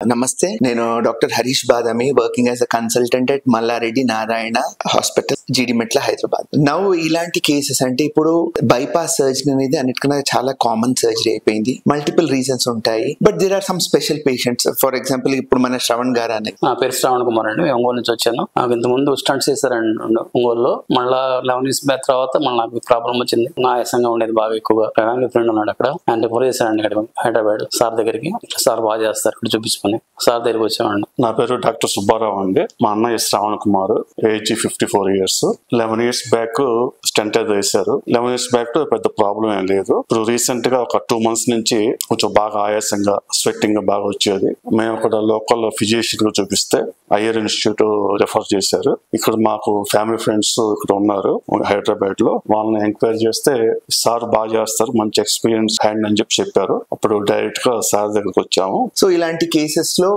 నమస్తే, నేను doctor Harish Badami, working as a consultant at Mallareddy Narayana hospital, Jeedimetla, Hyderabad. Now ఇలాంటి కేసెస్ అంటే ఇప్పుడు బైపాస్ సర్జరీ అనేది అన్నిటికన్నా చాలా కామన్ సర్జరీ అయిపోయింది. మల్టిపుల్ రీజన్స్ ఉంటాయి, but there are some special patients. For example ఇప్పుడు మన శ్రవణ్ గారు అని. నా పేరు శ్రవణ్ కుమార్ అండి, ఒంగోలు నుంచి వచ్చాను. నాకు ఇంతకుముందు స్టంట్స్ చేశారండి ఒంగోలులో. మళ్ళీ 11 years బ్యాక్ తర్వాత మళ్ళీ నాకు ప్రాబ్లం వచ్చింది. నా ఆయాసంగా ఉండేది బాగా ఎక్కువగా. ఫ్యామిలీ ఫ్రెండ్ ఉన్నాడు అక్కడ, ఆయన ఫోన్ చేశారండి ఇక్కడ హైదరాబాద్ సార్ దగ్గరికి. సార్ బాగా చేస్తారు ఇక్కడ చూపించుకొని సార్ దగ్గరికి వచ్చామండి. నా పేరు డాక్టర్ సుబ్బారావు అండి. మా అన్నయ్య Shravan Kumar, age 54 years. 11 years back stent అయితే వేశారు. 11 years బ్యాక్ పెద్ద ప్రాబ్లం ఏం లేదు. ఇప్పుడు రీసెంట్ గా ఒక 2 months నుంచి కొంచెం బాగా ఆయాసంగా, స్వెట్టింగ్ బాగా వచ్చేది. మేము అక్కడ లోకల్ ఫిజిషియన్ గా చూపిస్తే ఐఆర్ ఇన్స్టిట్యూట్ రెఫర్ చేశారు. ఇక్కడ మాకు ఫ్యామిలీ ఫ్రెండ్స్ ఇక్కడ ఉన్నారు హైదరాబాద్ లో. వాళ్ళని ఎంక్వైరీ చేస్తే సార్ బాగా చేస్తారు, మంచి ఎక్స్పీరియన్స్ హ్యాండ్ అని చెప్పారు. అప్పుడు డైరెక్ట్ గా సార్ దగ్గరకు వచ్చాము. సో ఇలాంటి కేసెస్ లో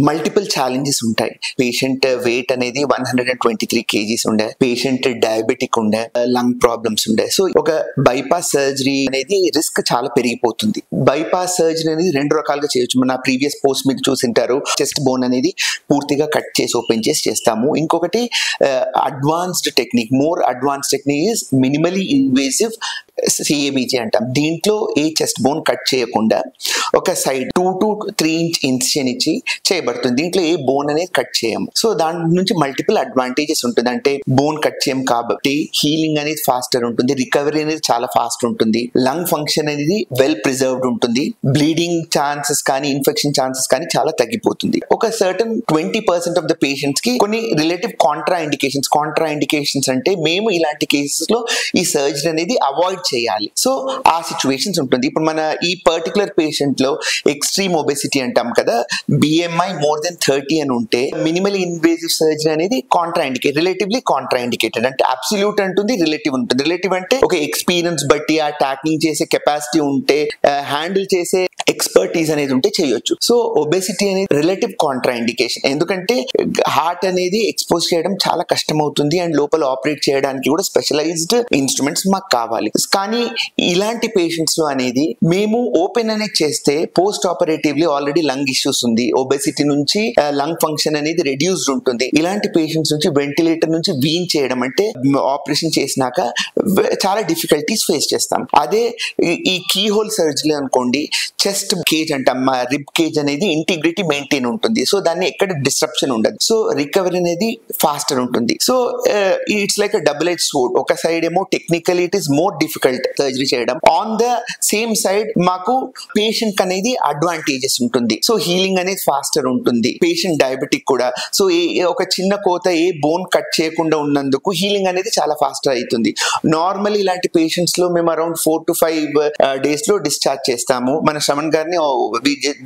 మల్టిపుల్ ఛాలెంజెస్ ఉంటాయి. పేషెంట్ వెయిట్ అనేది 123 kgs ఉండే, పేషెంట్ డయాబెటిక్ ఉండే, లంగ్ ప్రాబ్లమ్స్ ఉండే. సో ఒక బైపాస్ సర్జరీ అనేది రిస్క్ చాలా పెరిగిపోతుంది. బైపాస్ సర్జరీ అనేది 2 రకాలుగా చేయొచ్చు. మన ప్రీవియస్ పోస్ట్ మీరు చూసింటారు, చెస్ట్ బోన్ అనేది పూర్తిగా కట్ చేసి ఓపెన్ చేసి చేస్తాము. ఇంకొకటి advanced technique, more advanced technique is minimally invasive సిఏబిజి అంటాం. దీంట్లో ఏ చెస్ట్ బోన్ కట్ చేయకుండా ఒక సైడ్ 2 to 3 inch ఇన్సిషన్ ఇచ్చి చేయబడుతుంది. దీంట్లో ఏ బోన్ అనేది కట్ చేయము. సో దాని నుంచి మల్టిపుల్ అడ్వాంటేజెస్ ఉంటుంది. అంటే బోన్ కట్ చేయం కాబట్టి హీలింగ్ అనేది ఫాస్టర్ ఉంటుంది, రికవరీ అనేది చాలా ఫాస్ట్ ఉంటుంది, లంగ్ ఫంక్షన్ అనేది వెల్ ప్రిజర్వ్డ్ ఉంటుంది, బ్లీడింగ్ ఛాన్సెస్ కానీ ఇన్ఫెక్షన్ ఛాన్సెస్ కానీ చాలా తగ్గిపోతుంది. ఒక సర్టన్ 20% ఆఫ్ ద పేషెంట్స్ కి కొన్ని రిలేటివ్ కాంట్రా ఇండికేషన్స్ అంటే మేము ఇలాంటి కేసెస్ లో ఈ సర్జరీ అనేది అవాయిడ్ చేయాలి. సో ఆ సిచ్యువేషన్స్ ఉంటుంది. ఇప్పుడు మన ఈ పర్టికులర్ పేషెంట్ లో ఎక్స్ట్రీమ్ ఒబెసిటీ అంటాం కదా, బిఎంఐ మోర్ దెన్ 30 అని ఉంటే మినిమల్ ఇన్వేసివ్ సర్జరీ అనేది రిలేటివ్లీ కాంట్రా ఇండికేటెడ్. అంటే అబ్సల్యూట్ అంటుంది, రిలేటివ్ ఉంటుంది. రిలేటివ్ అంటే ఒక ఎక్స్పీరియన్స్ బట్టి, ఆ టాకింగ్ చేసే కెపాసిటీ ఉంటే, హ్యాండిల్ చేసే ఎక్స్పర్టీస్ అనేది ఉంటే చేయొచ్చు. సో ఒబెసిటీ అనేది రిలేటివ్ కాంట్రా ఇండికేషన్. ఎందుకంటే హార్ట్ అనేది ఎక్స్పోజ్ చేయడం చాలా కష్టం అవుతుంది అండ్ లోపల ఆపరేట్ చేయడానికి కూడా స్పెషలైజ్డ్ ఇన్స్ట్రుమెంట్స్ మాకు కావాలి. కానీ ఇలాంటి పేషెంట్స్ లో అనేది మేము ఓపెన్ అనేది చేస్తే post operatively already lung issues ఉంది, ఒబెసిటీ నుంచి లంగ్ ఫంక్షన్ అనేది రెడ్యూస్డ్ ఉంటుంది. ఇలాంటి పేషెంట్స్ నుంచి వెంటిలేటర్ నుంచి వీన్ చేయడం అంటే ఆపరేషన్ చేసినాక చాలా డిఫికల్టీస్ ఫేస్ చేస్తాం. అదే ఈ కీ హోల్ సర్జరీ అనుకోండి, చెస్ట్ కేజ్ అంటాం, రిబ్ కేజ్ అనేది ఇంటిగ్రిటీ మెయింటైన్ ఉంటుంది. సో దాన్ని ఎక్కడ డిస్ట్రప్షన్ ఉండదు. సో రికవరీ అనేది ఫాస్టర్ ఉంటుంది. So it's like double edge sword. ఒక సైడ్ ఏమో technical it is more difficult surgery చేయడం, ఆన్ ద సేమ్ సైడ్ మాకు పేషెంట్ అనేది అడ్వాంటేజెస్ ఉంటుంది. సో హీలింగ్ అనేది ఫాస్టర్ ఉంటుంది. పేషెంట్ డయాబెటిక్ కూడా. సో ఒక చిన్న కోత ఏ బోన్ కట్ చేయకుండా ఉన్నందుకు హీలింగ్ అనేది చాలా ఫాస్టర్ అవుతుంది. నార్మల్ ఇలాంటి పేషెంట్స్ లో మేము అరౌండ్ 4 to 5 days లో డిశ్చార్జ్ చేస్తాము. మన శ్రవణ్ గారిని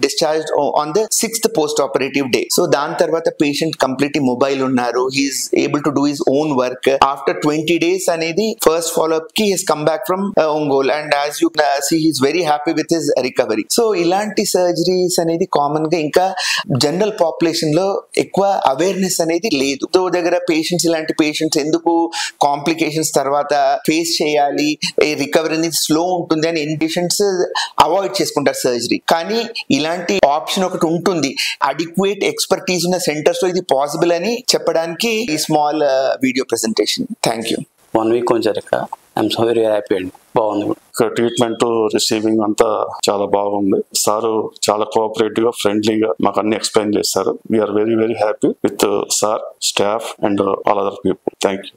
discharge on the 6th post operative day. So దాని తర్వాత పేషెంట్ కంప్లీట్లీ మొబైల్ ఉన్నారు, he's able to do his own work. After 20 days అనేది ఫస్ట్ ఫాలోఅప్ కి he's come back from Ongole and as you see he's very happy with his recovery. So ఇలాంటి surgeries అనేది common గా ఇంకా general population లో ఎక్కువ awareness అనేది లేదు. సో దగ్గర పేషెంట్స్, ఇలాంటి పేషెంట్స్ ఎందుకు కాంప్లికేషన్స్ తర్వాత ఫేస్ చేయాలి, రికవరీ అనేది స్లో ఉంటుంది అని ఎన్ని పేషెంట్స్ అవాయిడ్ చేసుకుంటారు సర్జరీ. కానీ ఇలాంటి ఆప్షన్ ఒకటి ఉంటుంది. అడిక్వేట్ ఎక్స్పర్టీస్ ఉన్న సెంటర్స్ లో ఇది పాసిబుల్ అని చెప్పడానికి ఈ small video presentation. Thank you. 1 week కొంచెం ఐఎమ్ సో వెరీ హ్యాపీ అండి. బాగుంది. ట్రీట్మెంట్ రిసీవింగ్ అంతా చాలా బాగుంది. సారు చాలా కోఆపరేటివ్ గా, ఫ్రెండ్లీగా మాకు అన్ని ఎక్స్ప్లెయిన్ చేశారు. We are very happy with sir, staff and all other people. Thank you.